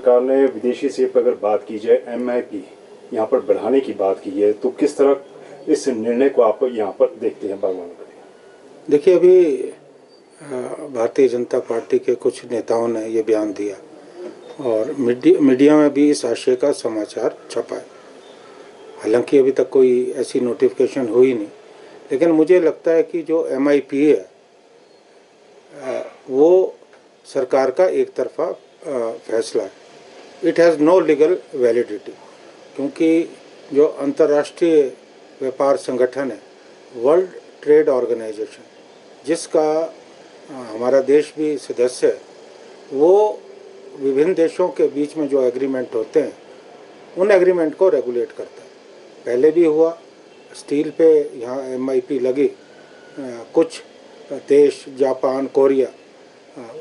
सरकार ने विदेशी सेब पर अगर बात की जाए MIP यहाँ पर बढ़ाने की बात की है, तो किस तरह इस निर्णय को आप यहाँ पर देखते हैं बागवानों के लिए? देखिए, अभी भारतीय जनता पार्टी के कुछ नेताओं ने ये बयान दिया और मीडिया में भी इस आशय का समाचार छपा है। हालांकि अभी तक कोई ऐसी नोटिफिकेशन हुई नहीं, लेकिन मुझे लगता है कि जो MIP है वो सरकार का एक तरफा फैसला है। It has no legal validity, क्योंकि जो अंतर्राष्ट्रीय व्यापार संगठन है, वर्ल्ड ट्रेड ऑर्गेनाइजेशन, जिसका हमारा देश भी सदस्य है, वो विभिन्न देशों के बीच में जो एग्रीमेंट होते हैं उन एग्रीमेंट को रेगुलेट करता है। पहले भी हुआ, स्टील पे यहाँ MIP लगी। कुछ देश, जापान, कोरिया,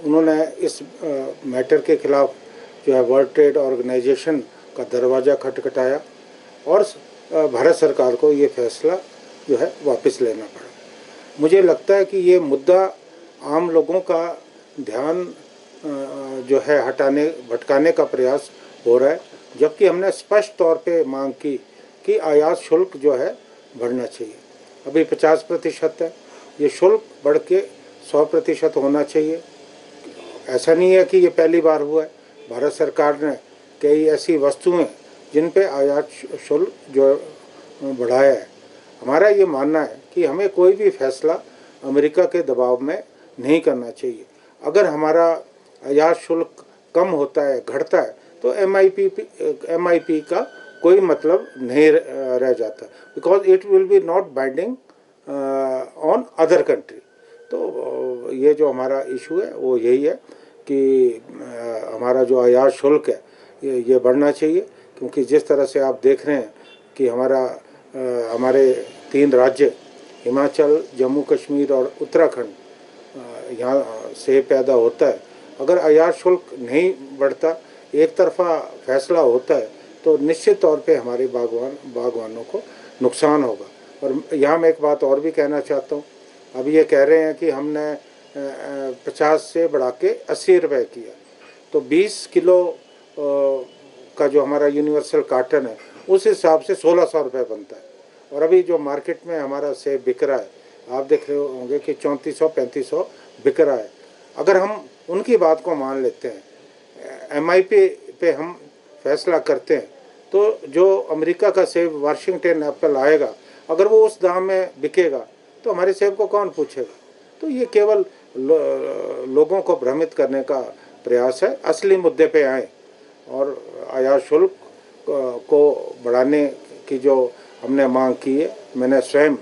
उन्होंने इस मैटर के खिलाफ जो है वर्ल्ड ट्रेड ऑर्गेनाइजेशन का दरवाज़ा खटखटाया और भारत सरकार को ये फैसला जो है वापस लेना पड़ा। मुझे लगता है कि ये मुद्दा आम लोगों का ध्यान जो है भटकाने का प्रयास हो रहा है, जबकि हमने स्पष्ट तौर पे मांग की कि आयात शुल्क जो है बढ़ना चाहिए। अभी 50% है, ये शुल्क बढ़ के 100% होना चाहिए। ऐसा नहीं है कि ये पहली बार हुआ है। भारत सरकार ने कई ऐसी वस्तुएं जिन पे आयात शुल्क जो बढ़ाया है। हमारा ये मानना है कि हमें कोई भी फैसला अमेरिका के दबाव में नहीं करना चाहिए। अगर हमारा आयात शुल्क कम होता है, घटता है, तो MIP का कोई मतलब नहीं रह जाता, because it will be not binding on other country. तो ये जो हमारा इशू है वो यही है कि हमारा जो आयात शुल्क है ये बढ़ना चाहिए, क्योंकि जिस तरह से आप देख रहे हैं कि हमारे 3 राज्य हिमाचल, जम्मू कश्मीर और उत्तराखंड यहाँ से पैदा होता है। अगर आयात शुल्क नहीं बढ़ता, एक तरफा फैसला होता है, तो निश्चित तौर पे हमारे बागवानों को नुकसान होगा। और यहाँ मैं एक बात और भी कहना चाहता हूँ। अभी ये कह रहे हैं कि हमने 50 से बढ़ा के 80 रुपये किया, तो 20 किलो का जो हमारा यूनिवर्सल कार्टन है उस हिसाब से 1600 रुपये बनता है। और अभी जो मार्केट में हमारा सेब बिक रहा है, आप देख रहे होंगे कि 3400-3500 बिक रहा है। अगर हम उनकी बात को मान लेते हैं, MIP पे हम फैसला करते हैं, तो जो अमेरिका का सेब वाशिंगटन एप्पल आएगा, अगर वो उस दाम में बिकेगा तो हमारे सेब को कौन पूछेगा? तो ये केवल लोगों को भ्रमित करने का प्रयास है। असली मुद्दे पे आए और आयात शुल्क को बढ़ाने की जो हमने मांग की है, मैंने स्वयं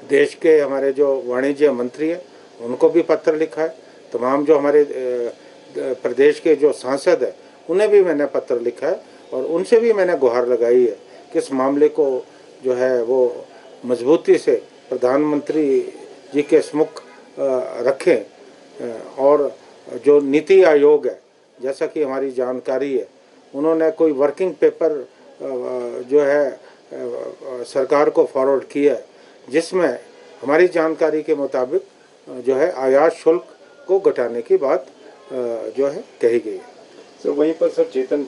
देश के हमारे जो वाणिज्य मंत्री हैं उनको भी पत्र लिखा है। तमाम जो हमारे प्रदेश के जो सांसद हैं उन्हें भी मैंने पत्र लिखा है और उनसे भी मैंने गुहार लगाई है कि इस मामले को जो है वो मजबूती से प्रधानमंत्री जी के सम्मुख रखें। और जो नीति आयोग है, जैसा कि हमारी जानकारी है, उन्होंने कोई वर्किंग पेपर जो है सरकार को फॉरवर्ड किया है, जिसमें हमारी जानकारी के मुताबिक जो है आयात शुल्क को घटाने की बात जो है कही गई है। तो वहीं पर सर चेतन